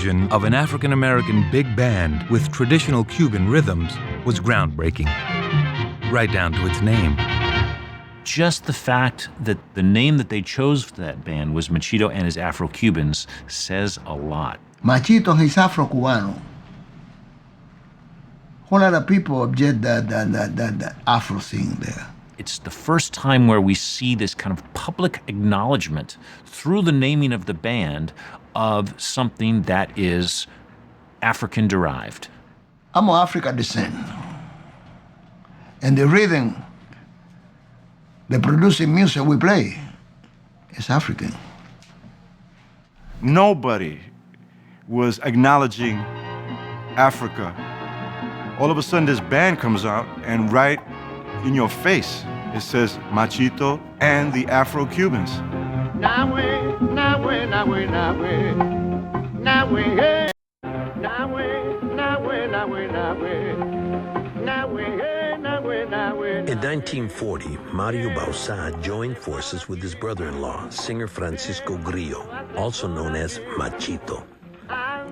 fusion of an African-American big band with traditional Cuban rhythms was groundbreaking, right down to its name. Just the fact that the name that they chose for that band was Machito and his Afro-Cubans says a lot. Machito and his Afro-Cubano. A lot of people object that Afro thing there. It's the first time where we see this kind of public acknowledgement through the naming of the band of something that is African-derived. I'm of African descent. And the rhythm, the producing music we play is African. Nobody was acknowledging Africa. All of a sudden, this band comes out, and right in your face, it says Machito and the Afro-Cubans. In 1940, Mario Bauzá joined forces with his brother-in-law, singer Francisco Grillo, also known as Machito.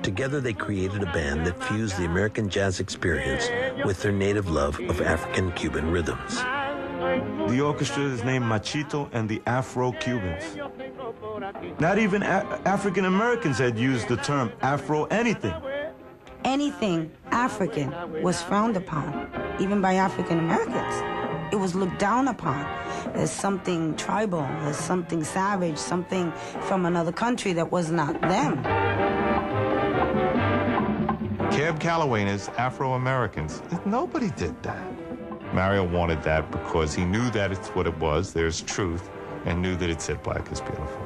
Together, they created a band that fused the American jazz experience with their native love of African-Cuban rhythms. The orchestra is named Machito and the Afro-Cubans. Not even African Americans had used the term Afro anything. Anything African was frowned upon, even by African Americans. It was looked down upon as something tribal, as something savage, something from another country that was not them. Cab Calloway and his Afro-Americans, nobody did that. Mario wanted that because he knew that it's what it was, there's truth, and knew that it said black is beautiful.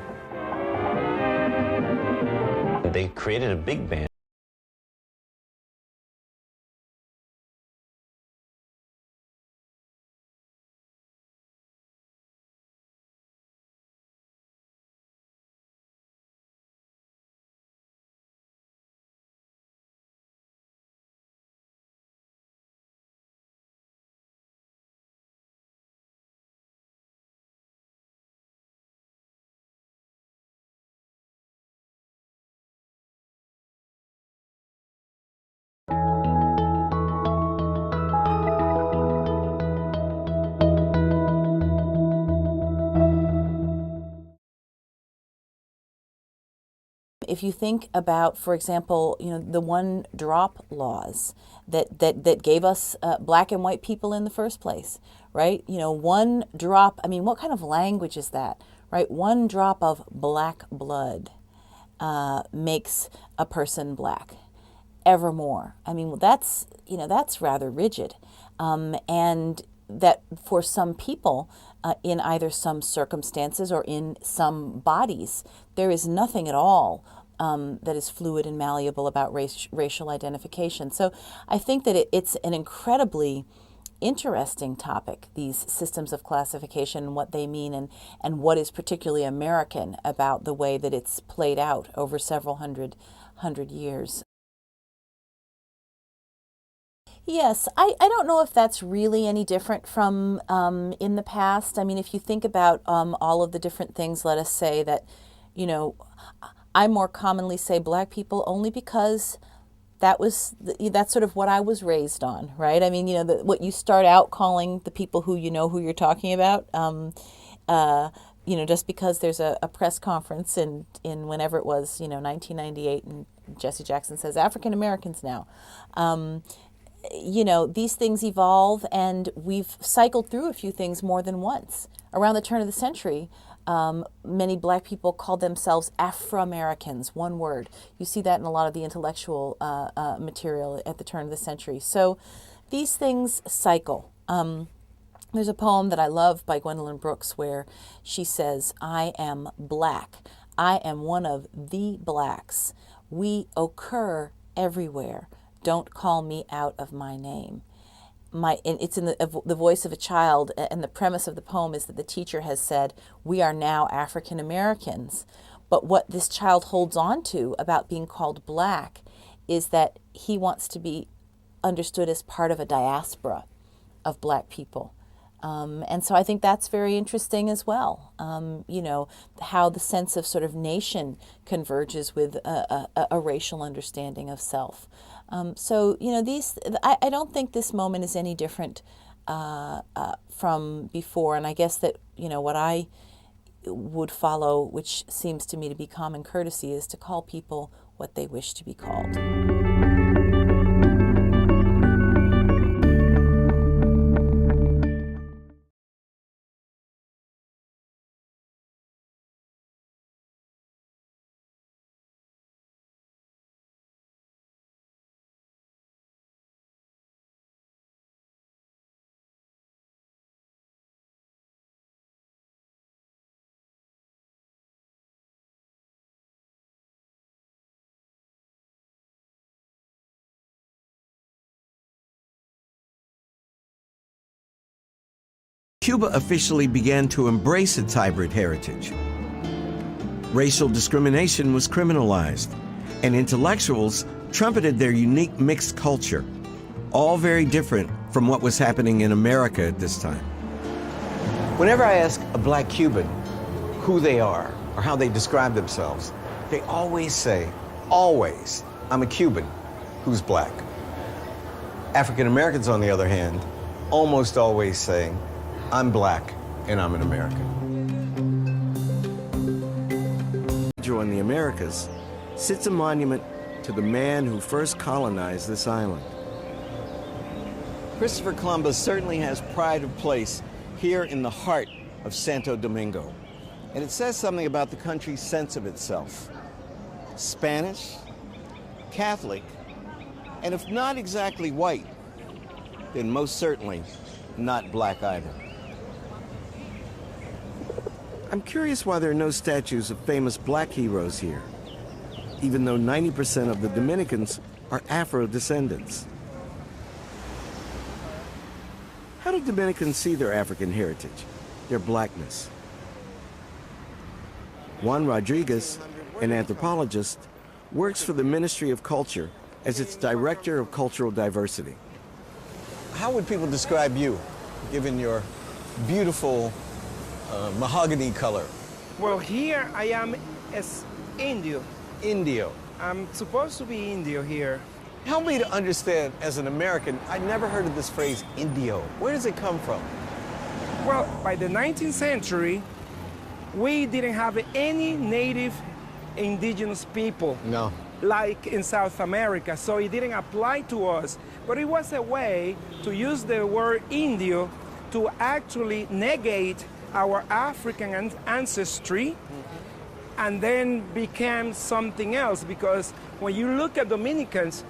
They created a big band. If you think about, for example, the one drop laws that gave us black and white people in the first place, right? One drop, what kind of language is that, right? One drop of black blood makes a person black, evermore. That's rather rigid. And that for some people, in either some circumstances or in some bodies, there is nothing at all that is fluid and malleable about racial identification. So I think that it's an incredibly interesting topic, these systems of classification and what they mean, and what is particularly American about the way that it's played out over several hundred years. Yes, I don't know if that's really any different from in the past. If you think about all of the different things, let us say that, I more commonly say black people only because that's sort of what I was raised on, right? What you start out calling the people who who you're talking about, just because there's a press conference in whenever it was, 1998, and Jesse Jackson says African Americans now. These things evolve, and we've cycled through a few things more than once. Around the turn of the century, many black people called themselves Afro-Americans, one word. You see that in a lot of the intellectual material at the turn of the century. So these things cycle. There's a poem that I love by Gwendolyn Brooks where she says, "I am black. I am one of the blacks. We occur everywhere. Don't call me out of my name." And it's in the voice of a child, and the premise of the poem is that the teacher has said, we are now African Americans. But what this child holds on to about being called black is that he wants to be understood as part of a diaspora of black people. And so I think that's very interesting as well, how the sense of sort of nation converges with a racial understanding of self. I don't think this moment is any different from before. And I guess that, what I would follow, which seems to me to be common courtesy, is to call people what they wish to be called. Cuba officially began to embrace its hybrid heritage. Racial discrimination was criminalized, and intellectuals trumpeted their unique mixed culture, all very different from what was happening in America at this time. Whenever I ask a black Cuban who they are or how they describe themselves, they always say, always, I'm a Cuban who's black. African Americans, on the other hand, almost always say, I'm black and I'm an American. In the Americas sits a monument to the man who first colonized this island. Christopher Columbus certainly has pride of place here in the heart of Santo Domingo. And it says something about the country's sense of itself. Spanish, Catholic, and if not exactly white, then most certainly not black either. I'm curious why there are no statues of famous black heroes here, even though 90% of the Dominicans are Afro descendants. How do Dominicans see their African heritage, their blackness? Juan Rodriguez, an anthropologist, works for the Ministry of Culture as its Director of Cultural Diversity. How would people describe you, given your beautiful mahogany color? Well, here I am as Indio. Indio. I'm supposed to be Indio here. Help me to understand, as an American, I'd never heard of this phrase, Indio. Where does it come from? Well, by the 19th century, we didn't have any native indigenous people. No. Like in South America, so it didn't apply to us. But it was a way to use the word Indio to actually negate our African ancestry, and then became something else, because when you look at Dominicans,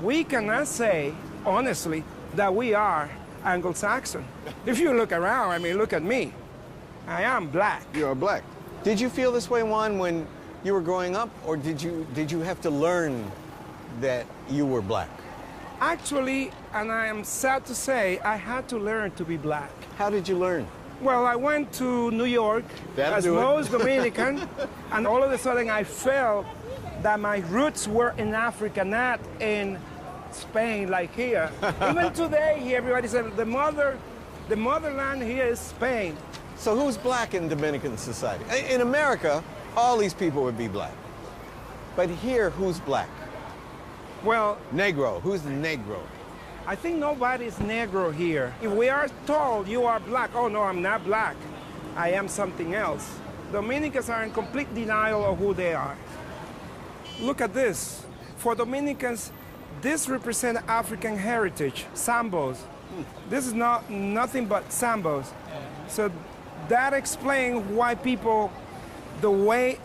we cannot say, honestly, that we are Anglo-Saxon. If you look around, I mean, look at me. I am black. You are black. Did you feel this way, Juan, when you were growing up, or did you have to learn that you were black? Actually, and I am sad to say, I had to learn to be black. How did you learn? Well, I went to New York as most Dominican, and all of a sudden I felt that my roots were in Africa, not in Spain like here. Even today here, everybody says the motherland here is Spain. So who's black in Dominican society? In America, all these people would be black. But here, who's black? Well, Negro. Who's the Negro? I think nobody's Negro here. If we are told you are black, oh no, I'm not black. I am something else. Dominicans are in complete denial of who they are. Look at this. For Dominicans, this represents African heritage, sambos. This is nothing but sambos. So that explains why people, the way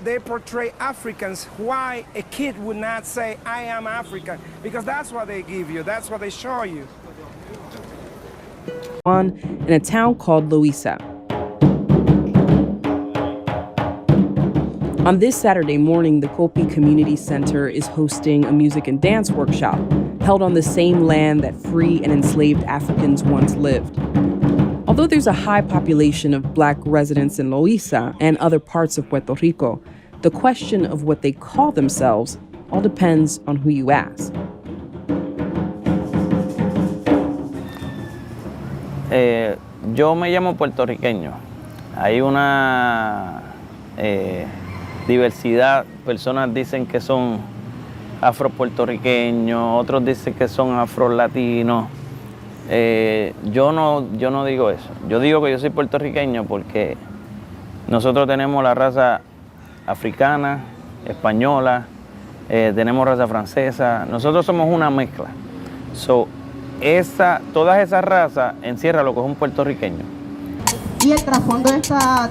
they portray Africans, why a kid would not say, I am African, because that's what they give you, that's what they show you. In a town called Loíza. On this Saturday morning, the Copi Community Center is hosting a music and dance workshop held on the same land that free and enslaved Africans once lived. Although there's a high population of black residents in Loíza and other parts of Puerto Rico, the question of what they call themselves all depends on who you ask. Yo me llamo puertorriqueño. Hay una diversidad. Personas dicen que son afro-puertorriqueños, otros dicen que son afro-latinos. Yo no digo eso. Yo digo que yo soy puertorriqueño porque nosotros tenemos la raza africana, española, tenemos raza francesa. Nosotros somos una mezcla. Todas esas razas encierra lo que es un puertorriqueño. Y el trasfondo de esta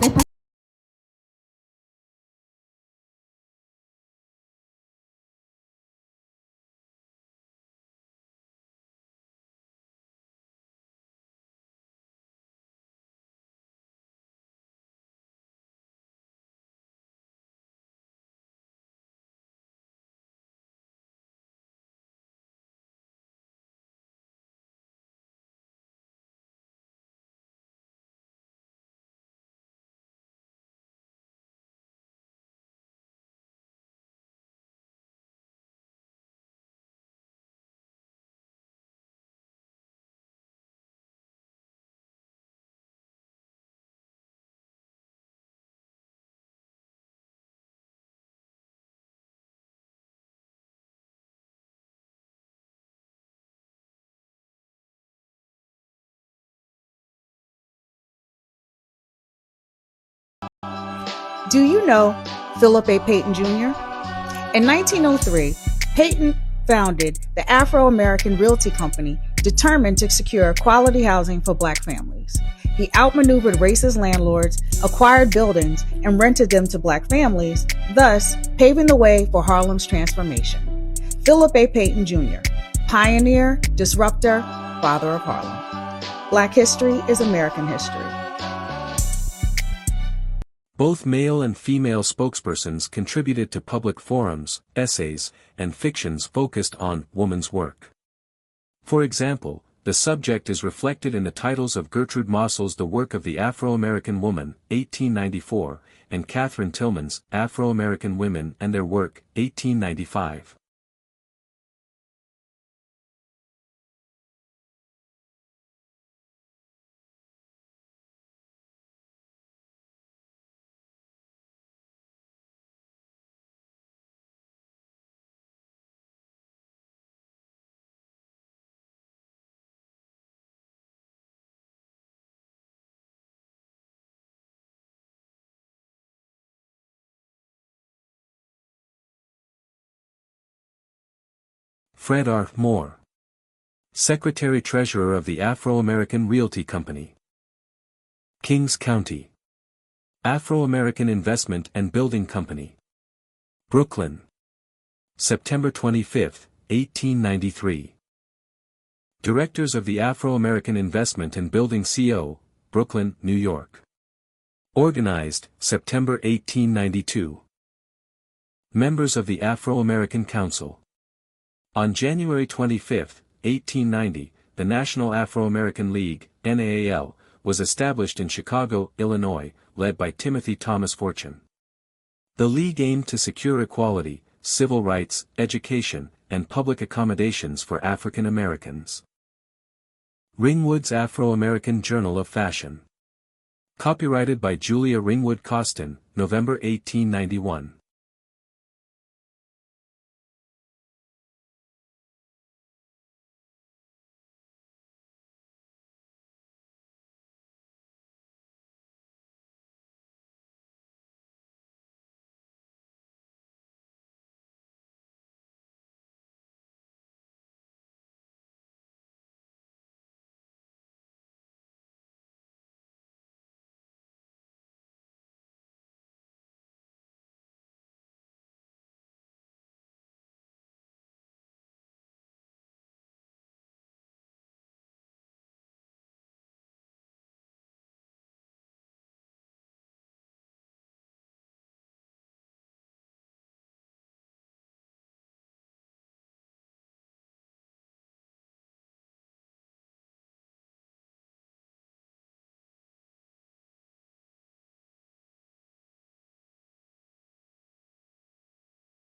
Do you know Philip A. Payton Jr.? In 1903, Payton founded the Afro-American Realty Company, determined to secure quality housing for Black families. He outmaneuvered racist landlords, acquired buildings, and rented them to Black families, thus paving the way for Harlem's transformation. Philip A. Payton Jr., pioneer, disruptor, father of Harlem. Black history is American history. Both male and female spokespersons contributed to public forums, essays, and fictions focused on woman's work. For example, the subject is reflected in the titles of Gertrude Mossel's The Work of the Afro-American Woman, 1894, and Catherine Tillman's Afro-American Women and Their Work, 1895. Fred R. Moore, Secretary-Treasurer of the Afro-American Realty Company. Kings County, Afro-American Investment and Building Company. Brooklyn, September 25, 1893. Directors of the Afro-American Investment and Building Co., Brooklyn, New York. Organized, September 1892. Members of the Afro-American Council. On January 25, 1890, the National Afro-American League, NAAL, was established in Chicago, Illinois, led by Timothy Thomas Fortune. The League aimed to secure equality, civil rights, education, and public accommodations for African Americans. Ringwood's Afro-American Journal of Fashion. Copyrighted by Julia Ringwood Costin, November 1891.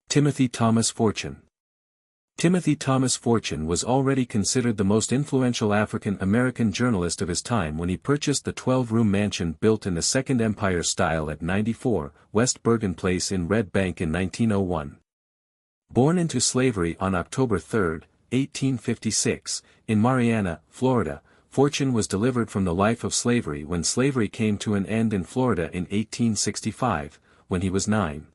Timothy Thomas Fortune. Timothy Thomas Fortune was already considered the most influential African-American journalist of his time when he purchased the 12-room mansion built in the Second Empire style at 94 West Bergen Place in Red Bank in 1901. Born into slavery on October 3, 1856, in Marianna, Florida, Fortune was delivered from the life of slavery when slavery came to an end in Florida in 1865, when he was 9.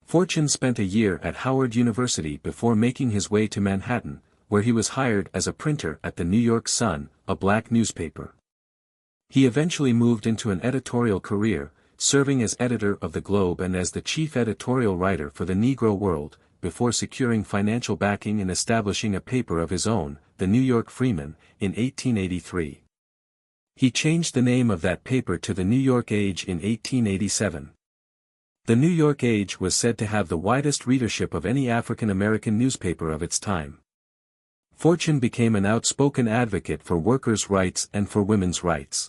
Fortune spent a year at Howard University before making his way to Manhattan, where he was hired as a printer at the New York Sun, a black newspaper. He eventually moved into an editorial career, serving as editor of the Globe and as the chief editorial writer for the Negro World, before securing financial backing and establishing a paper of his own, the New York Freeman, in 1883. He changed the name of that paper to the New York Age in 1887. The New York Age was said to have the widest readership of any African-American newspaper of its time. Fortune became an outspoken advocate for workers' rights and for women's rights.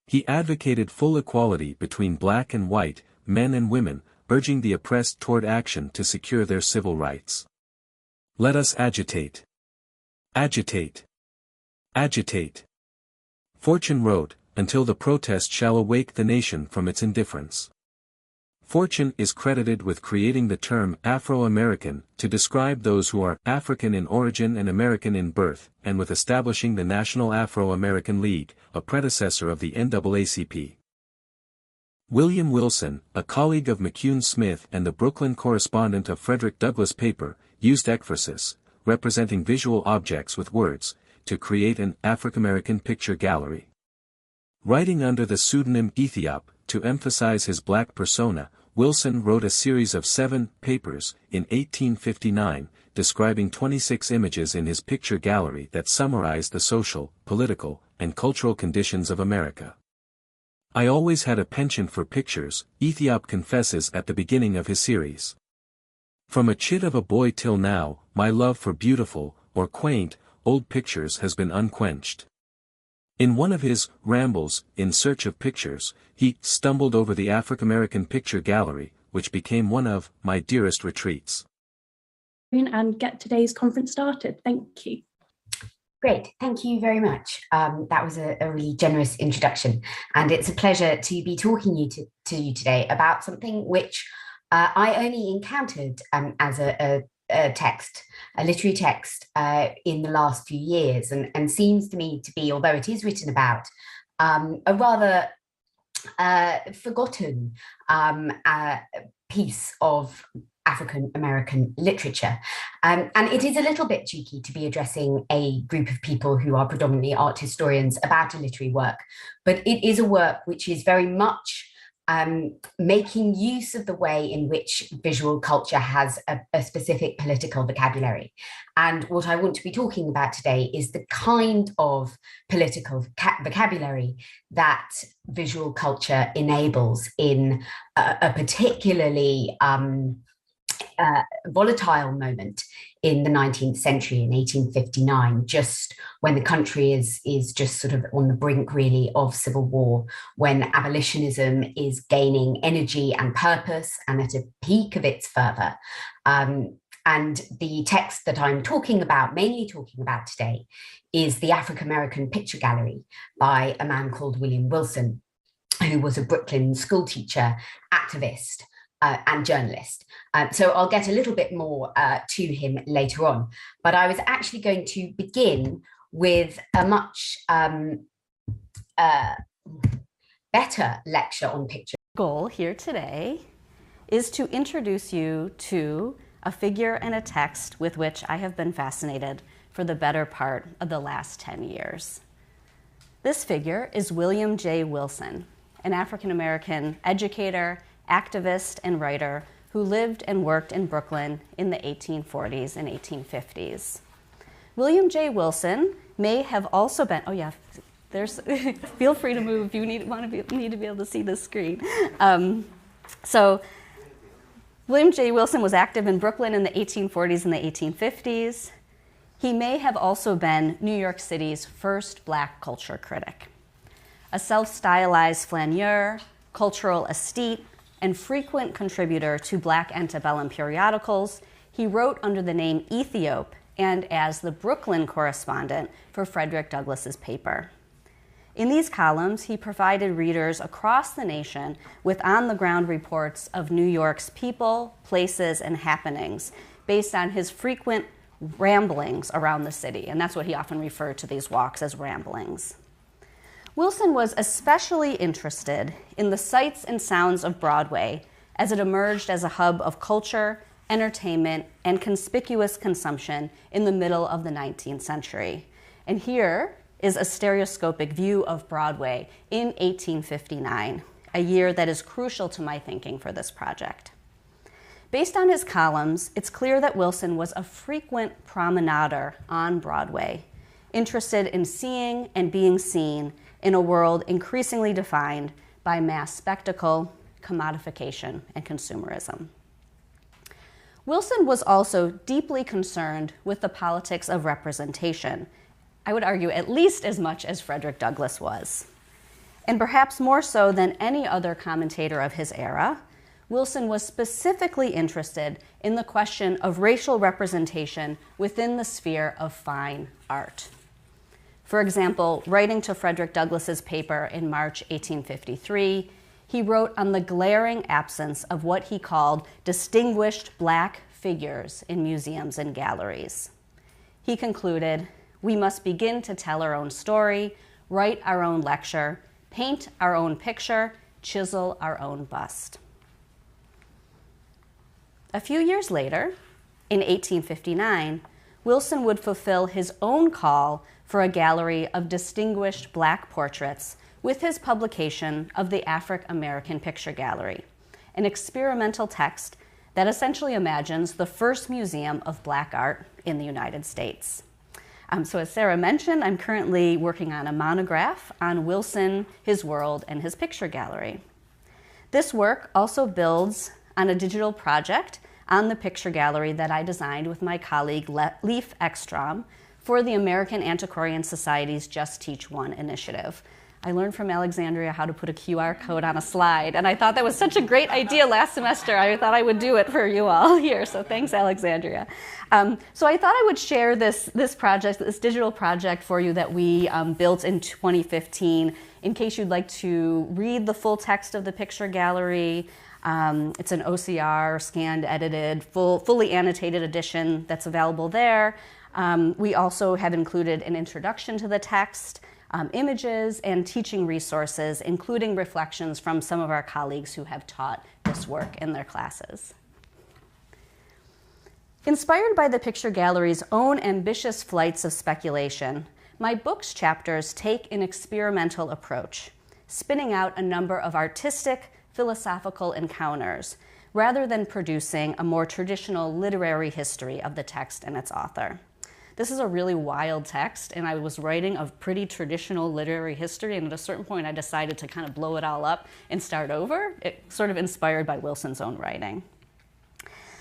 He advocated full equality between black and white, men and women, urging the oppressed toward action to secure their civil rights. Let us agitate. Agitate. Agitate. Fortune wrote, until the protest shall awake the nation from its indifference. Fortune is credited with creating the term Afro-American to describe those who are African in origin and American in birth, and with establishing the National Afro-American League, a predecessor of the NAACP. William Wilson, a colleague of McCune Smith and the Brooklyn correspondent of Frederick Douglass' paper, used ekphrasis, representing visual objects with words, to create an African-American picture gallery. Writing under the pseudonym Ethiop, to emphasize his black persona, Wilson wrote a series of 7 papers, in 1859, describing 26 images in his picture gallery that summarized the social, political, and cultural conditions of America. I always had a penchant for pictures, Ethiop confesses at the beginning of his series. From a chit of a boy till now, my love for beautiful, or quaint, old pictures has been unquenched. In one of his rambles, in search of pictures, he stumbled over the African-American Picture Gallery, which became one of my dearest retreats. And get today's conference started. Thank you. Great, thank you very much. That was a really generous introduction, and it's a pleasure to be talking to you today about something which I only encountered as a text, a literary text, in the last few years, and seems to me to be, although it is written about, a rather forgotten piece of African-American literature. And it is a little bit cheeky to be addressing a group of people who are predominantly art historians about a literary work, but it is a work which is very much making use of the way in which visual culture has a specific political vocabulary. And what I want to be talking about today is the kind of political vocabulary that visual culture enables in a particularly volatile moment in the 19th century, in 1859, just when the country is just sort of on the brink really of civil war, when abolitionism is gaining energy and purpose and at a peak of its fervor. And the text that I'm talking about, mainly talking about today, is the African-American Picture Gallery by a man called William Wilson, who was a Brooklyn schoolteacher, activist, and journalist. So I'll get a little bit more to him later on. But I was actually going to begin with a much better lecture on picture. Goal here today is to introduce you to a figure and a text with which I have been fascinated for the better part of the last 10 years. This figure is William J. Wilson, an African-American educator, activist, and writer who lived and worked in Brooklyn in the 1840s and 1850s. William J. Wilson may have also been, oh yeah, there's, feel free to move if you need to be able to see the screen. So William J. Wilson was active in Brooklyn in the 1840s and the 1850s. He may have also been New York City's first Black culture critic. A self-stylized flaneur, cultural aesthete, and frequent contributor to Black antebellum periodicals, he he wrote under the name Ethiop and as the Brooklyn correspondent for Frederick Douglass's paper. In these columns, he provided readers across the nation with on-the-ground reports of New York's people, places, and happenings based on his frequent ramblings around the city, and that's what he often referred to these walks as ramblings. Wilson was especially interested in the sights and sounds of Broadway as it emerged as a hub of culture, entertainment, and conspicuous consumption in the middle of the 19th century. And here is a stereoscopic view of Broadway in 1859, a year that is crucial to my thinking for this project. Based on his columns, it's clear that Wilson was a frequent promenader on Broadway, interested in seeing and being seen in a world increasingly defined by mass spectacle, commodification, and consumerism. Wilson was also deeply concerned with the politics of representation, I would argue at least as much as Frederick Douglass was. And perhaps more so than any other commentator of his era, Wilson was specifically interested in the question of racial representation within the sphere of fine art. For example, writing to Frederick Douglass's paper in March 1853, he wrote on the glaring absence of what he called distinguished black figures in museums and galleries. He concluded, "We must begin to tell our own story, write our own lecture, paint our own picture, chisel our own bust." A few years later, in 1859, Wilson would fulfill his own call for a gallery of distinguished black portraits with his publication of the Afro-American Picture Gallery, an experimental text that essentially imagines the first museum of black art in the United States. So as Sarah mentioned, I'm currently working on a monograph on Wilson, his world, and his picture gallery. This work also builds on a digital project on the picture gallery that I designed with my colleague Leif Ekstrom for the American Antiquarian Society's Just Teach One initiative. I learned from Alexandria how to put a QR code on a slide, and I thought that was such a great idea last semester. I thought I would do it for you all here, so thanks, Alexandria. So I thought I would share this project, this digital project for you that we built in 2015, in case you'd like to read the full text of the picture gallery. It's an OCR, scanned, edited, fully annotated edition that's available there. We also have included an introduction to the text, images, and teaching resources, including reflections from some of our colleagues who have taught this work in their classes. Inspired by the picture gallery's own ambitious flights of speculation, my book's chapters take an experimental approach, spinning out a number of artistic, philosophical encounters, rather than producing a more traditional literary history of the text and its author. This is a really wild text, and I was writing a pretty traditional literary history, and at a certain point I decided to kind of blow it all up and start over, sort of inspired by Wilson's own writing.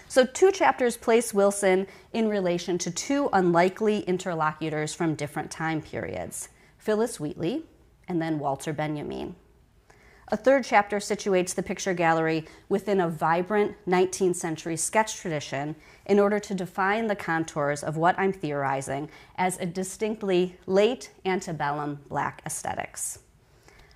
So 2 chapters place Wilson in relation to 2 unlikely interlocutors from different time periods, Phyllis Wheatley and then Walter Benjamin. A 3rd chapter situates the picture gallery within a vibrant 19th century sketch tradition in order to define the contours of what I'm theorizing as a distinctly late antebellum black aesthetics.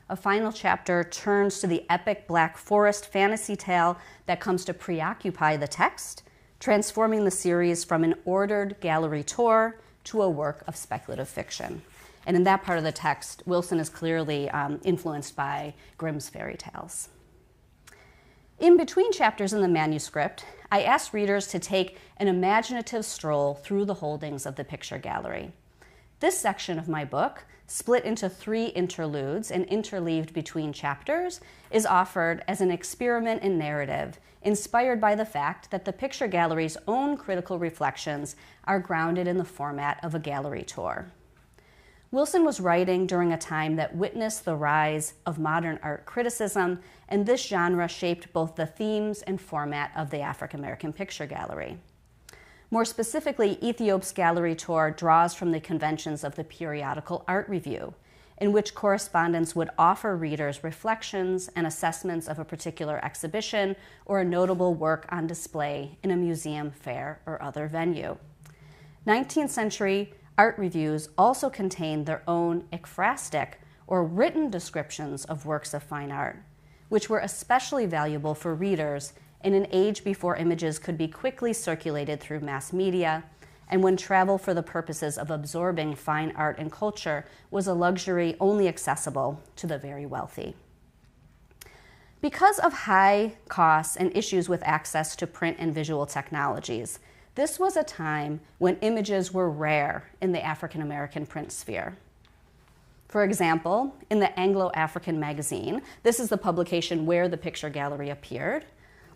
A final chapter turns to the epic Black Forest fantasy tale that comes to preoccupy the text, transforming the series from an ordered gallery tour to a work of speculative fiction. And in that part of the text, Wilson is clearly influenced by Grimm's fairy tales. In between chapters in the manuscript, I asked readers to take an imaginative stroll through the holdings of the picture gallery. This section of my book, split into 3 interludes and interleaved between chapters, is offered as an experiment in narrative, inspired by the fact that the picture gallery's own critical reflections are grounded in the format of a gallery tour. Wilson was writing during a time that witnessed the rise of modern art criticism, and this genre shaped both the themes and format of the Afro-American Picture Gallery. More specifically, Ethiop's gallery tour draws from the conventions of the periodical art review, in which correspondents would offer readers reflections and assessments of a particular exhibition or a notable work on display in a museum, fair, or other venue. 19th century art reviews also contained their own ekphrastic, or written descriptions of works of fine art, which were especially valuable for readers in an age before images could be quickly circulated through mass media, and when travel for the purposes of absorbing fine art and culture was a luxury only accessible to the very wealthy. Because of high costs and issues with access to print and visual technologies, this was a time when images were rare in the African American print sphere. For example, in the Anglo-African magazine, this is the publication where the picture gallery appeared,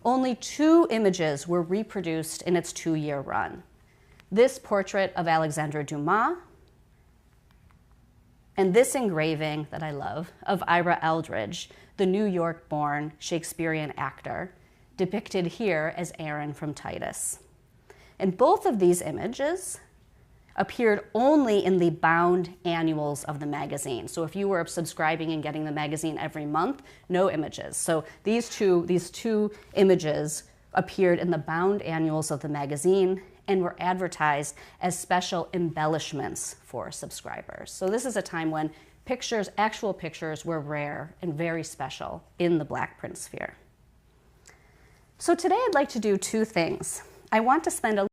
only 2 images were reproduced in its 2-year run. This portrait of Alexandre Dumas, and this engraving that I love of Ira Eldridge, the New York-born Shakespearean actor, depicted here as Aaron from Titus. And both of these images appeared only in the bound annuals of the magazine. So if you were subscribing and getting the magazine every month, no images. So these two images appeared in the bound annuals of the magazine and were advertised as special embellishments for subscribers. So this is a time when pictures, actual pictures, were rare and very special in the Black print sphere. So today I'd like to do 2 things. I want to spend a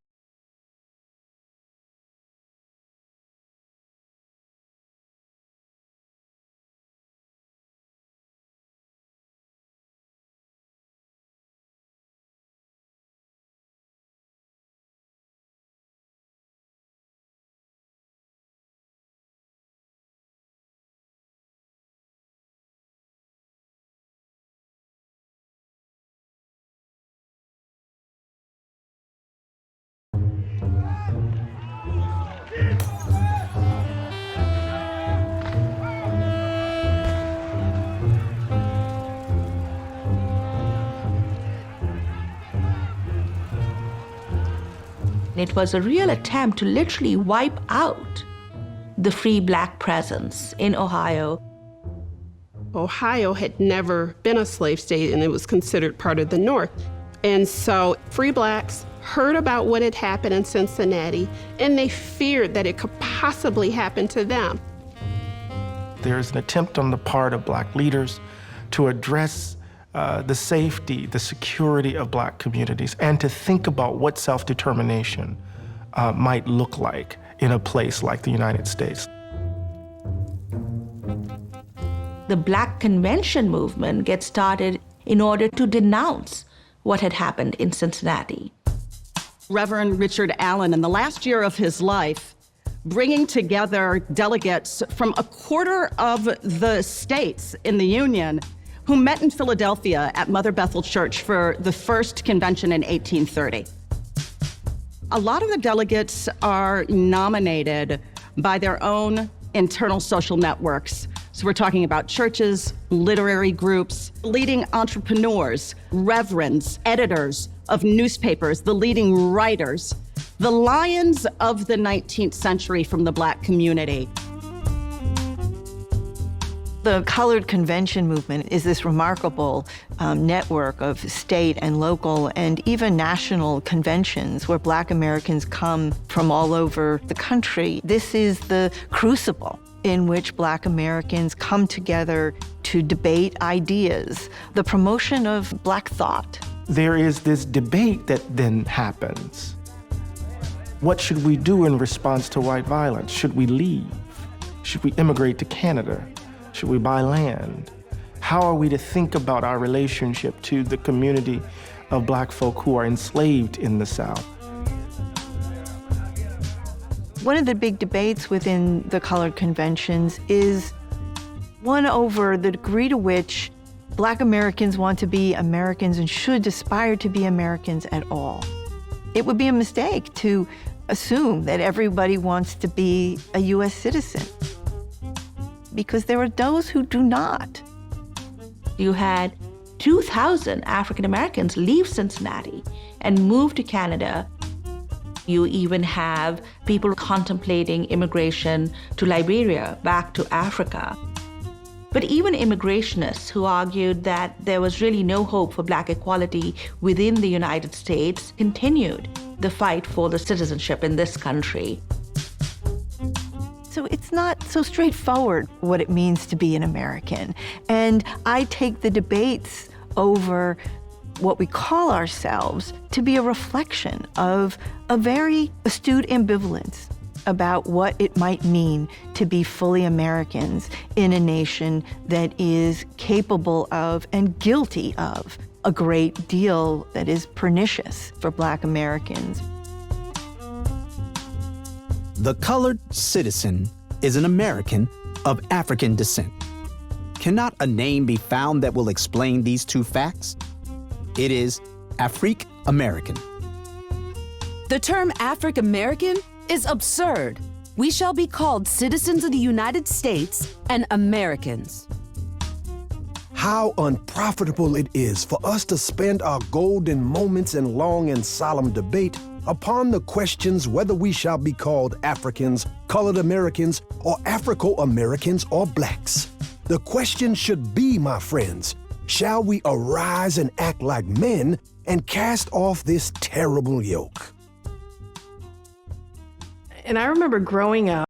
It was a real attempt to literally wipe out the free Black presence in Ohio. Ohio had never been a slave state, and it was considered part of the North. And so free Blacks heard about what had happened in Cincinnati, and they feared that it could possibly happen to them. There's an attempt on the part of Black leaders to address the safety, the security of Black communities, and to think about what self-determination might look like in a place like the United States. The Black Convention movement gets started in order to denounce what had happened in Cincinnati. Reverend Richard Allen, in the last year of his life, bringing together delegates from a quarter of the states in the Union who met in Philadelphia at Mother Bethel Church for the first convention in 1830. A lot of the delegates are nominated by their own internal social networks. So we're talking about churches, literary groups, leading entrepreneurs, reverends, editors of newspapers, the leading writers, the lions of the 19th century from the Black community. The colored convention movement is this remarkable network of state and local and even national conventions where Black Americans come from all over the country. This is the crucible in which Black Americans come together to debate ideas, the promotion of Black thought. There is this debate that then happens. What should we do in response to white violence? Should we leave? Should we immigrate to Canada? Should we buy land? How are we to think about our relationship to the community of Black folk who are enslaved in the South? One of the big debates within the colored conventions is one over the degree to which Black Americans want to be Americans and should aspire to be Americans at all. It would be a mistake to assume that everybody wants to be a U.S. citizen, because there are those who do not. You had 2,000 African Americans leave Cincinnati and move to Canada. You even have people contemplating immigration to Liberia, back to Africa. But even immigrationists who argued that there was really no hope for Black equality within the United States continued the fight for the citizenship in this country. So it's not so straightforward what it means to be an American. And I take the debates over what we call ourselves to be a reflection of a very astute ambivalence about what it might mean to be fully Americans in a nation that is capable of and guilty of a great deal that is pernicious for Black Americans. The colored citizen is an American of African descent. Cannot a name be found that will explain these two facts? It is Afro-American. The term Afro-American is absurd. We shall be called citizens of the United States and Americans. How unprofitable it is for us to spend our golden moments in long and solemn debate upon the questions whether we shall be called Africans, colored Americans, or Afro-Americans or Blacks. The question should be, my friends, shall we arise and act like men and cast off this terrible yoke? And I remember growing up,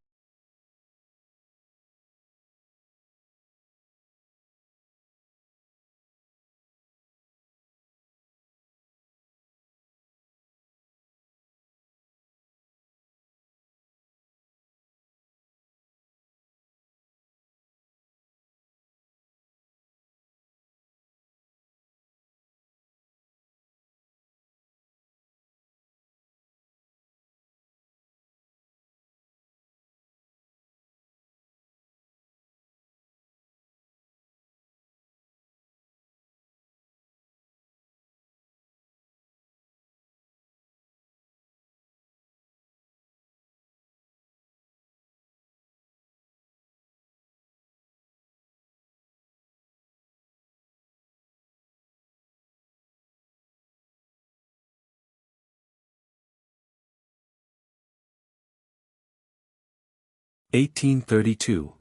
(1832).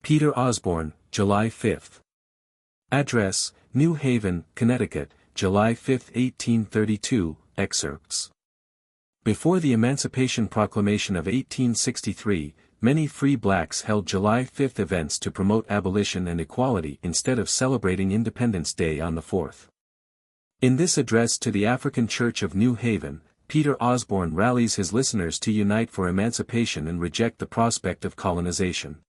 Peter Osborne, July 5. Address, New Haven, Connecticut, July 5, 1832, excerpts. Before the Emancipation Proclamation of 1863, many free blacks held July 5 events to promote abolition and equality instead of celebrating Independence Day on the 4th. In this address to the African Church of New Haven, Peter Osborne rallies his listeners to unite for emancipation and reject the prospect of colonization.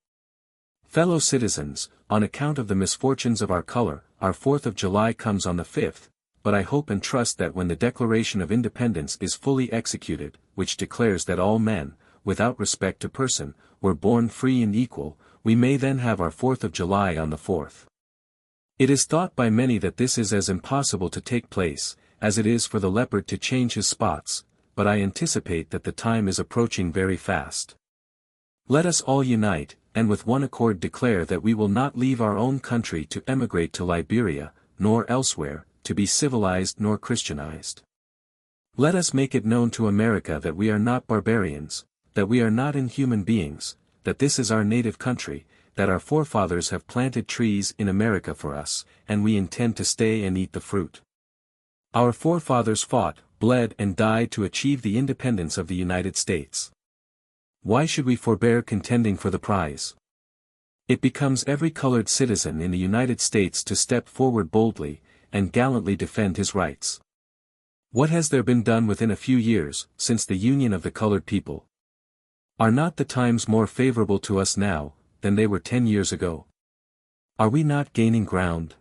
Fellow citizens, on account of the misfortunes of our color, our 4th of July comes on the 5th, but I hope and trust that when the Declaration of Independence is fully executed, which declares that all men, without respect to person, were born free and equal, we may then have our 4th of July on the 4th. It is thought by many that this is as impossible to take place, as it is for the leopard to change his spots, but I anticipate that the time is approaching very fast. Let us all unite, and with one accord declare that we will not leave our own country to emigrate to Liberia, nor elsewhere, to be civilized nor Christianized. Let us make it known to America that we are not barbarians, that we are not inhuman beings, that this is our native country, that our forefathers have planted trees in America for us, and we intend to stay and eat the fruit. Our forefathers fought, bled and died to achieve the independence of the United States. Why should we forbear contending for the prize? It becomes every colored citizen in the United States to step forward boldly, and gallantly defend his rights. What has there been done within a few years, since the union of the colored people? Are not the times more favorable to us now, than they were 10 years ago? Are we not gaining ground?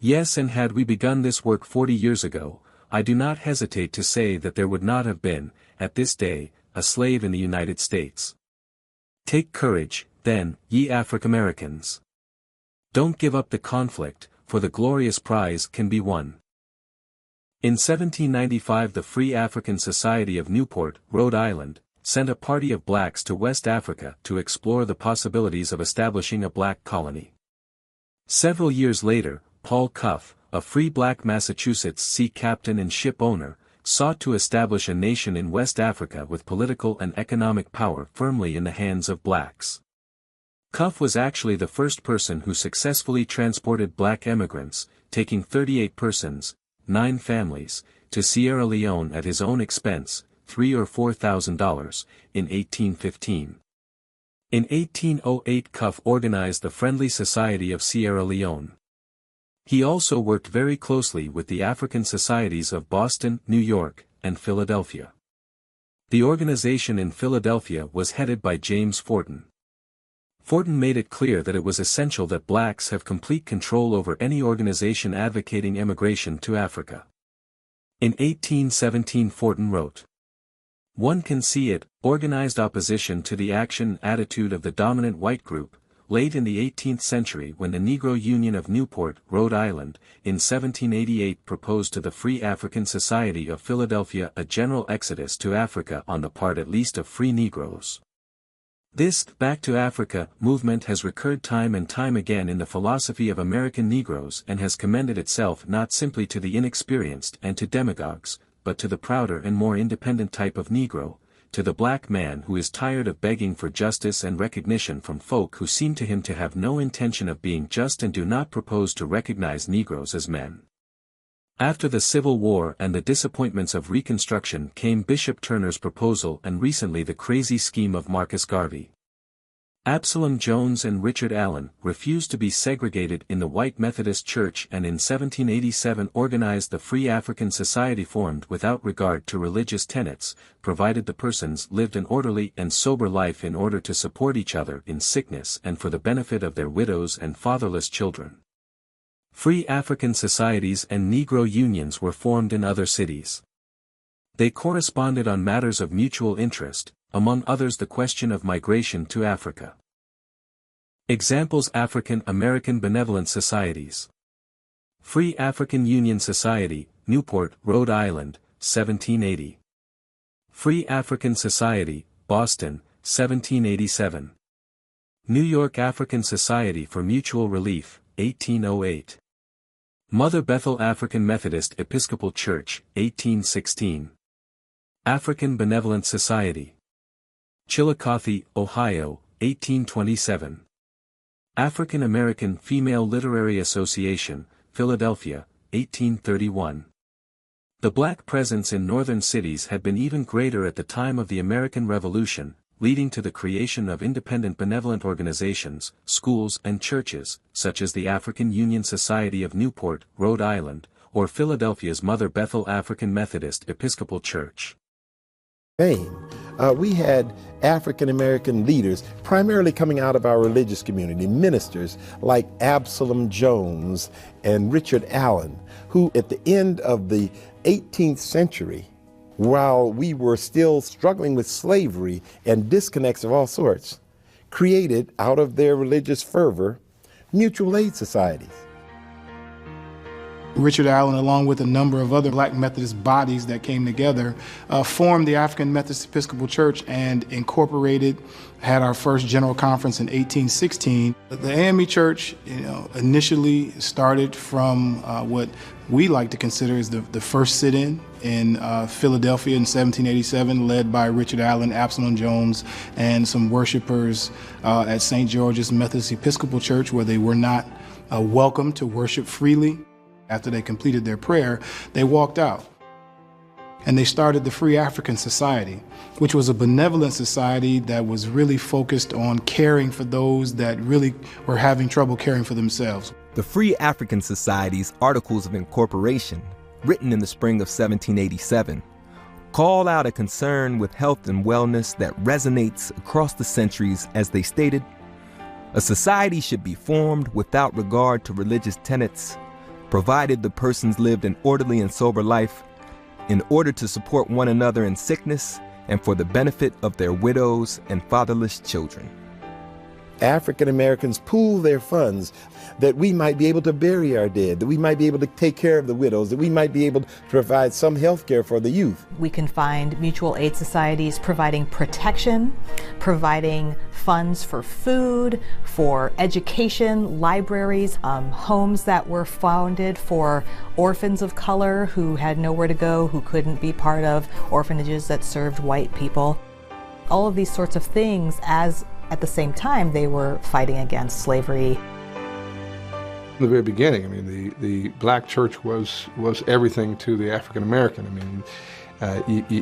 Yes, and had we begun this work 40 years ago, I do not hesitate to say that there would not have been, at this day, a slave in the United States. Take courage, then, ye Afro-Americans. Don't give up the conflict, for the glorious prize can be won. In 1795 the Free African Society of Newport, Rhode Island, sent a party of blacks to West Africa to explore the possibilities of establishing a black colony. Several years later, Paul Cuff, a free black Massachusetts sea captain and ship owner, sought to establish a nation in West Africa with political and economic power firmly in the hands of blacks. Cuff was actually the first person who successfully transported black emigrants, taking 38 persons, 9 families, to Sierra Leone at his own expense, $3,000 or $4,000, in 1815. In 1808 Cuff organized the Friendly Society of Sierra Leone. He also worked very closely with the African societies of Boston, New York, and Philadelphia. The organization in Philadelphia was headed by James Forten. Forten made it clear that it was essential that blacks have complete control over any organization advocating emigration to Africa. In 1817 Forten wrote, "One can see it, organized opposition to the action and attitude of the dominant white group, late in the 18th century when the Negro Union of Newport, Rhode Island, in 1788 proposed to the Free African Society of Philadelphia a general exodus to Africa on the part at least of free Negroes. This Back to Africa movement has recurred time and time again in the philosophy of American Negroes and has commended itself not simply to the inexperienced and to demagogues, but to the prouder and more independent type of Negro, to the black man who is tired of begging for justice and recognition from folk who seem to him to have no intention of being just and do not propose to recognize Negroes as men." After the Civil War and the disappointments of Reconstruction came Bishop Turner's proposal and recently the crazy scheme of Marcus Garvey. Absalom Jones and Richard Allen refused to be segregated in the white Methodist Church and in 1787 organized the Free African Society formed without regard to religious tenets, provided the persons lived an orderly and sober life in order to support each other in sickness and for the benefit of their widows and fatherless children. Free African societies and Negro unions were formed in other cities. They corresponded on matters of mutual interest, among others the question of migration to Africa. Examples: African American Benevolent Societies. Free African Union Society, Newport, Rhode Island, 1780. Free African Society, Boston, 1787. New York African Society for Mutual Relief, 1808. Mother Bethel African Methodist Episcopal Church, 1816. African Benevolent Society. Chillicothe, Ohio, 1827. African American Female Literary Association, Philadelphia, 1831. The black presence in northern cities had been even greater at the time of the American Revolution, leading to the creation of independent benevolent organizations, schools and churches, such as the African Union Society of Newport, Rhode Island, or Philadelphia's Mother Bethel African Methodist Episcopal Church. We had African American leaders, primarily coming out of our religious community, ministers like Absalom Jones and Richard Allen, who at the end of the 18th century, while we were still struggling with slavery and disconnects of all sorts, created out of their religious fervor mutual aid societies. Richard Allen, along with a number of other black Methodist bodies that came together, formed the African Methodist Episcopal Church and had our first general conference in 1816. The AME Church, initially started from what we like to consider as the first sit-in Philadelphia in 1787, led by Richard Allen, Absalom Jones, and some worshipers at St. George's Methodist Episcopal Church, where they were not welcome to worship freely. After they completed their prayer, they walked out. And they started the Free African Society, which was a benevolent society that was really focused on caring for those that really were having trouble caring for themselves. The Free African Society's Articles of Incorporation, written in the spring of 1787, called out a concern with health and wellness that resonates across the centuries as they stated, "A society should be formed without regard to religious tenets, provided the persons lived an orderly and sober life, in order to support one another in sickness and for the benefit of their widows and fatherless children." African Americans pool their funds that we might be able to bury our dead, that we might be able to take care of the widows, that we might be able to provide some health care for the youth. We can find mutual aid societies providing protection, providing funds for food, for education, libraries, homes that were founded for orphans of color who had nowhere to go, who couldn't be part of orphanages that served white people. All of these sorts of things, as at the same time they were fighting against slavery. In the very beginning, I mean, the black church was everything to the African American. I mean,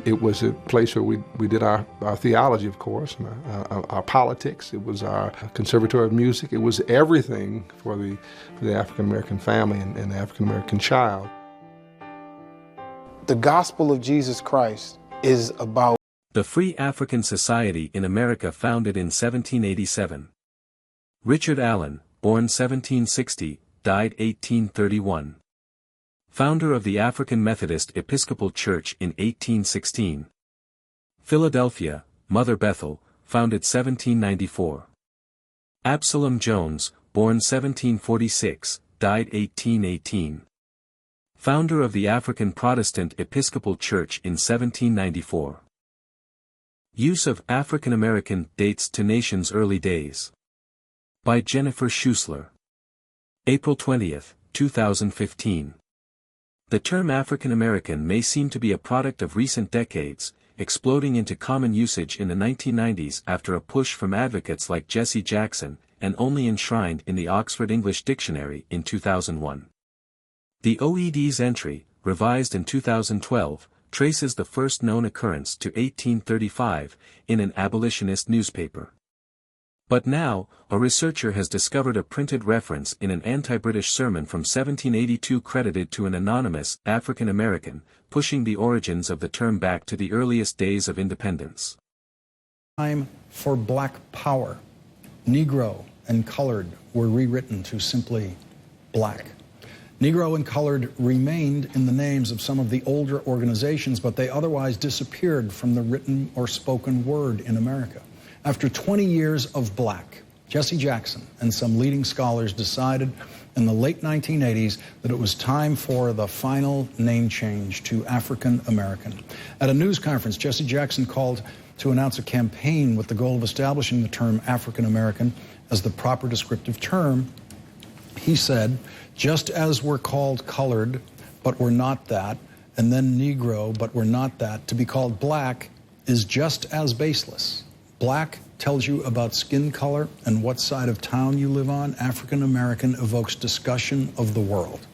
it was a place where we did our theology, of course, and our politics. It was our conservatory of music. It was everything for the African American family and the African American child. The gospel of Jesus Christ is about the Free African Society in America, founded in 1787. Richard Allen, born 1760, died 1831. Founder of the African Methodist Episcopal Church in 1816. Philadelphia, Mother Bethel, founded 1794. Absalom Jones, born 1746, died 1818. Founder of the African Protestant Episcopal Church in 1794. Use of African American dates to nation's early days. By Jennifer Schuessler. April 20, 2015. The term African American may seem to be a product of recent decades, exploding into common usage in the 1990s after a push from advocates like Jesse Jackson, and only enshrined in the Oxford English Dictionary in 2001. The OED's entry, revised in 2012, traces the first known occurrence to 1835, in an abolitionist newspaper. But now, a researcher has discovered a printed reference in an anti-British sermon from 1782 credited to an anonymous African American, pushing the origins of the term back to the earliest days of independence. Time for black power. Negro and colored were rewritten to simply black. Negro and colored remained in the names of some of the older organizations, but they otherwise disappeared from the written or spoken word in America. After 20 years of black, Jesse Jackson and some leading scholars decided in the late 1980s that it was time for the final name change to African American. At a news conference, Jesse Jackson called to announce a campaign with the goal of establishing the term African American as the proper descriptive term. He said, just as we're called colored, but we're not that, and then Negro, but we're not that, to be called black is just as baseless. Black tells you about skin color and what side of town you live on. African American evokes discussion of the world.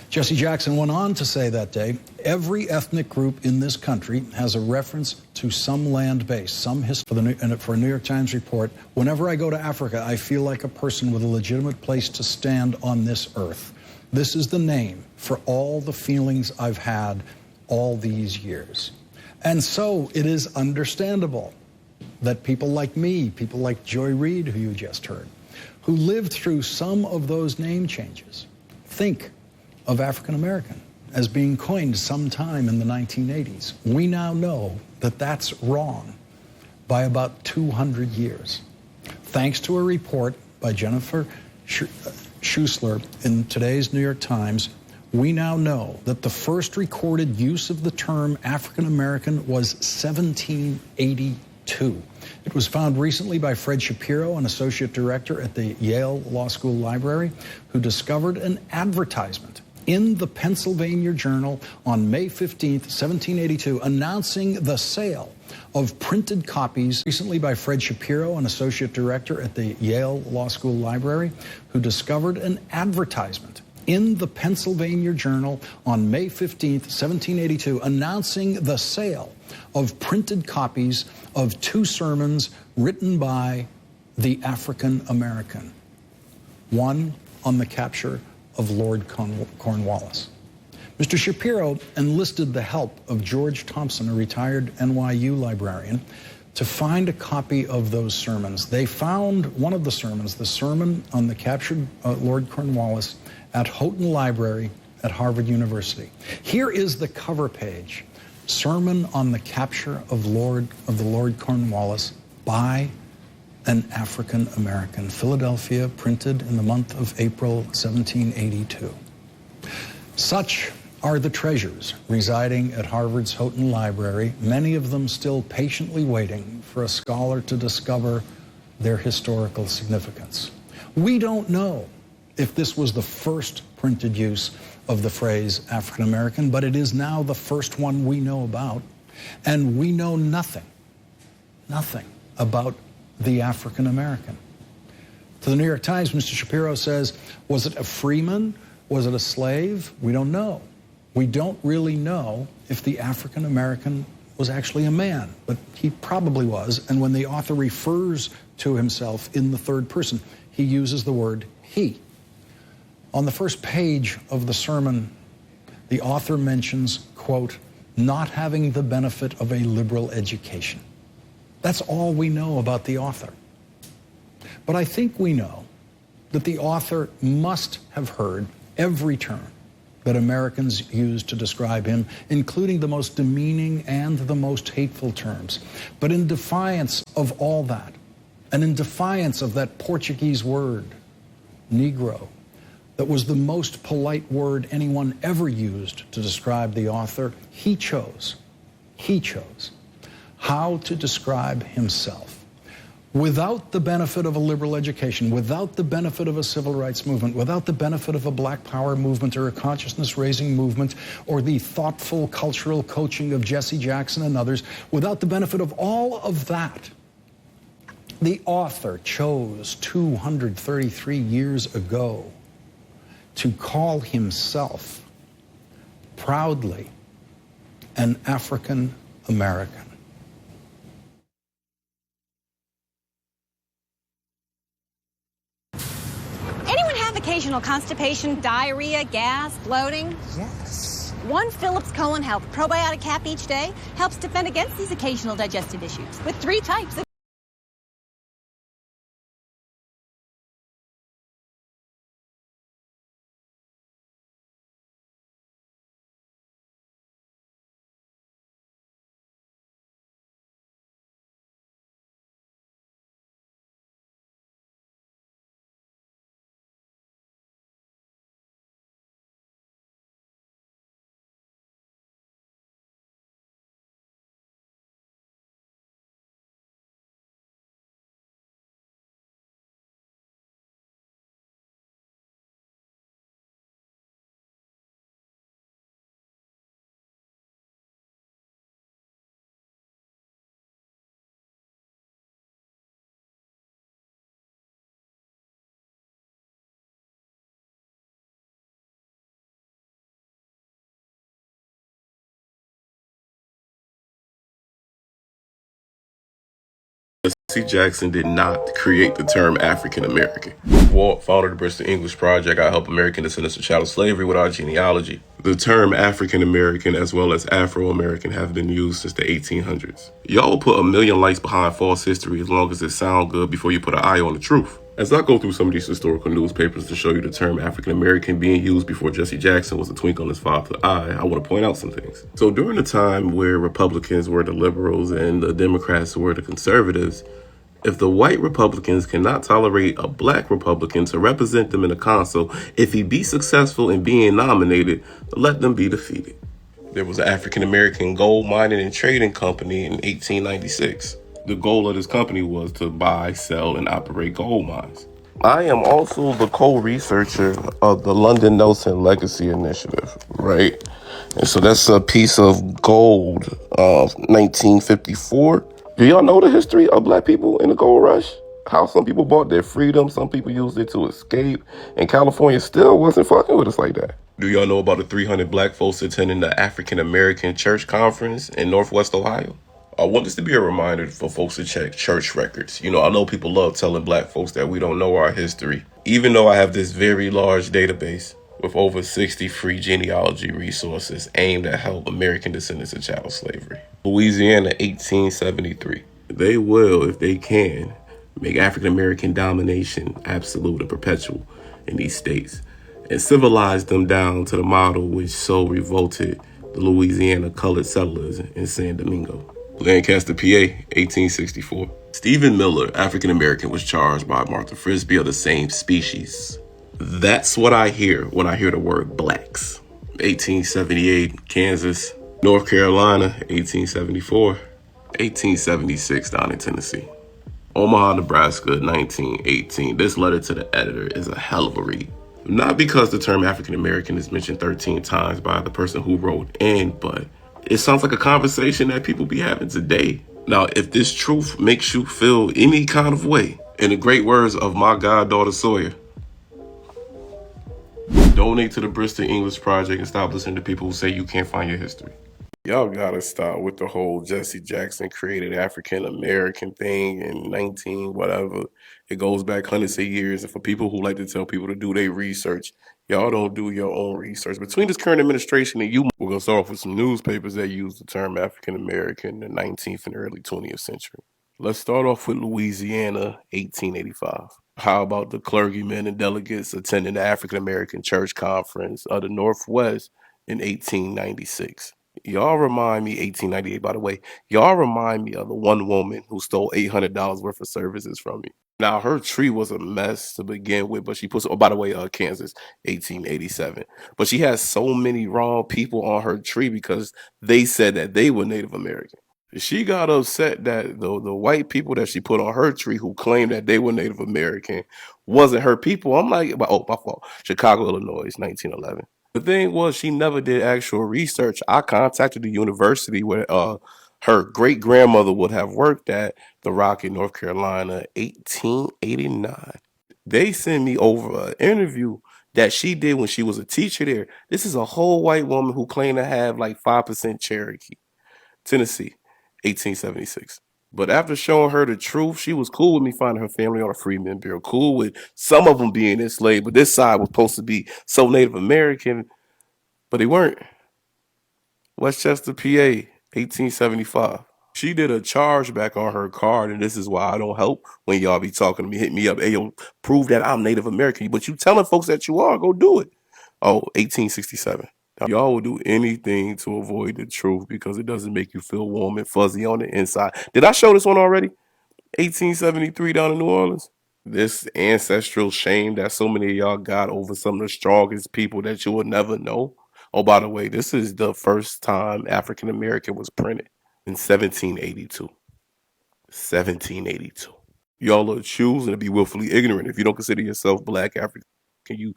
Jesse Jackson went on to say that day, every ethnic group in this country has a reference to some land base, some history. For a New York Times report, whenever I go to Africa, I feel like a person with a legitimate place to stand on this earth. This is the name for all the feelings I've had all these years. And so it is understandable that people like me, people like Joy Reid, who you just heard, who lived through some of those name changes, think of African American as being coined sometime in the 1980s. We now know that that's wrong by about 200 years. Thanks to a report by Jennifer Schuessler in today's New York Times, we now know that the first recorded use of the term African American was 1782. It was found recently by Fred Shapiro, an associate director at the Yale Law School Library, who discovered an advertisement in the Pennsylvania Journal on May 15th, 1782, announcing the sale of printed copies, recently by Fred Shapiro, an associate director at the Yale Law School Library, who discovered an advertisement in the Pennsylvania Journal on May 15th, 1782, announcing the sale of printed copies of two sermons written by the African American. One on the capture of Lord Cornwallis. Mr. Shapiro enlisted the help of George Thompson, a retired NYU librarian, to find a copy of those sermons. They found one of the sermons, the sermon on the captured Lord Cornwallis, at Houghton Library at Harvard University. Here is the cover page, Sermon on the Capture of the Lord Cornwallis by an African American. Philadelphia, printed in the month of April 1782. Such are the treasures residing at Harvard's Houghton Library, many of them still patiently waiting for a scholar to discover their historical significance. We don't know if this was the first printed use of the phrase African American, but it is now the first one we know about, and we know nothing about the African American. To the New York Times, Mr. Shapiro says, was it a freeman? Was it a slave? We don't know. We don't really know if the African American was actually a man, but he probably was. And when the author refers to himself in the third person, he uses the word he. On the first page of the sermon, the author mentions, quote, not having the benefit of a liberal education. That's all we know about the author. But I think we know that the author must have heard every term that Americans use to describe him, including the most demeaning and the most hateful terms. But in defiance of all that, and in defiance of that Portuguese word, Negro, that was the most polite word anyone ever used to describe the author, he chose how to describe himself. Without the benefit of a liberal education, without the benefit of a civil rights movement, without the benefit of a Black Power movement or a consciousness-raising movement or the thoughtful cultural coaching of Jesse Jackson and others, without the benefit of all of that, the author chose 233 years ago to call himself proudly an African American. Occasional constipation, diarrhea, gas, bloating? Yes. One Phillips Colon Health probiotic cap each day helps defend against these occasional digestive issues with 3 types of Jesse Jackson did not create the term African American. Walt, founder of the Bristol English Project, I help American descendants of chattel slavery with our genealogy. The term African American as well as Afro-American have been used since the 1800s. Y'all put a million lights behind false history as long as it sounds good before you put an eye on the truth. As I go through some of these historical newspapers to show you the term African American being used before Jesse Jackson was a twinkle in his father's eye, I want to point out some things. So during the time where Republicans were the liberals and the Democrats were the conservatives, if the white Republicans cannot tolerate a black Republican to represent them in the council, if he be successful in being nominated, let them be defeated. There was an African American gold mining and trading company in 1896. The goal of this company was to buy, sell, and operate gold mines. I am also the co-researcher of the London Nelson Legacy Initiative, right? And so that's a piece of gold of 1954. Do y'all know the history of black people in the gold rush? How some people bought their freedom, some people used it to escape, and California still wasn't fucking with us like that. Do y'all know about the 300 black folks attending the African American Church Conference in Northwest Ohio? I want this to be a reminder for folks to check church records. You know, I know people love telling black folks that we don't know our history. Even though I have this very large database with over 60 free genealogy resources aimed at help American descendants of chattel slavery. Louisiana, 1873. They will, if they can, make African American domination absolute and perpetual in these states and civilize them down to the model which so revolted the Louisiana colored settlers in San Domingo. Lancaster, PA, 1864. Stephen Miller, African American, was charged by Martha Frisbee of the same species. That's what I hear when I hear the word blacks. 1878, Kansas. North Carolina, 1874. 1876, down in Tennessee. Omaha, Nebraska, 1918. This letter to the editor is a hell of a read. Not because the term African American is mentioned 13 times by the person who wrote in, but it sounds like a conversation that people be having today. Now, if this truth makes you feel any kind of way, in the great words of my goddaughter Sawyer, donate to the Bristol English Project and stop listening to people who say you can't find your history. Y'all gotta stop with the whole Jesse Jackson created African American thing in 19 whatever. It goes back hundreds of years. And for people who like to tell people to do their research, y'all don't do your own research. Between this current administration and you, we're gonna start off with some newspapers that use the term African American in the 19th and early 20th century. Let's start off with Louisiana, 1885. How about the clergymen and delegates attending the African American Church Conference of the Northwest in 1896? Y'all remind me, 1898, by the way, y'all remind me of the one woman who stole $800 worth of services from me. Now, her tree was a mess to begin with, but she puts, oh, by the way, Kansas, 1887. But she has so many wrong people on her tree because they said that they were Native American. She got upset that the white people that she put on her tree who claimed that they were Native American wasn't her people. I'm like, oh, my fault. Chicago, Illinois, 1911. The thing was, she never did actual research. I contacted the university where her great-grandmother would have worked at, the Rocky, North Carolina, 1889. They sent me over an interview that she did when she was a teacher there. This is a whole white woman who claimed to have like 5% Cherokee. Tennessee, 1876. But after showing her the truth, she was cool with me finding her family on a Freedmen Bureau, cool with some of them being enslaved, but this side was supposed to be so Native American, but they weren't. Westchester, PA, 1875. She did a chargeback on her card, and this is why I don't help when y'all be talking to me, hit me up, hey, yo, prove that I'm Native American, but you telling folks that you are, go do it. Oh, 1867. Y'all will do anything to avoid the truth because it doesn't make you feel warm and fuzzy on the inside. Did I show this one already? 1873 down in New Orleans. This ancestral shame that so many of y'all got over some of the strongest people that you will never know. Oh, by the way, this is the first time African American was printed in 1782. 1782. Y'all are choosing to be willfully ignorant. If you don't consider yourself Black African, you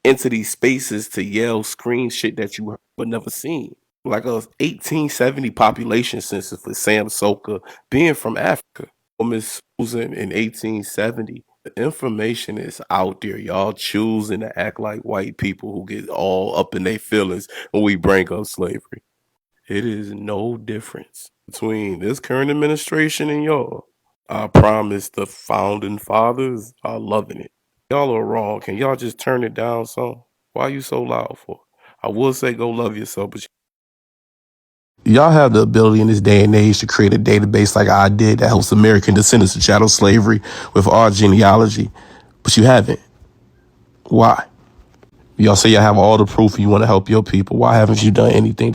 into these spaces to yell, scream shit that you would never seen. Like a 1870 population census for Sam Soka being from Africa. Miss Susan in 1870. The information is out there. Y'all choosing to act like white people who get all up in their feelings when we bring up slavery. It is no difference between this current administration and y'all. I promise the founding fathers are loving it. Y'all are wrong. Can y'all just turn it down some? Why are you so loud for? I will say go love yourself, but y'all have the ability in this day and age to create a database like I did that helps American descendants of chattel slavery with our genealogy, but you haven't. Why? Y'all say y'all have all the proof and you want to help your people. Why haven't you done anything?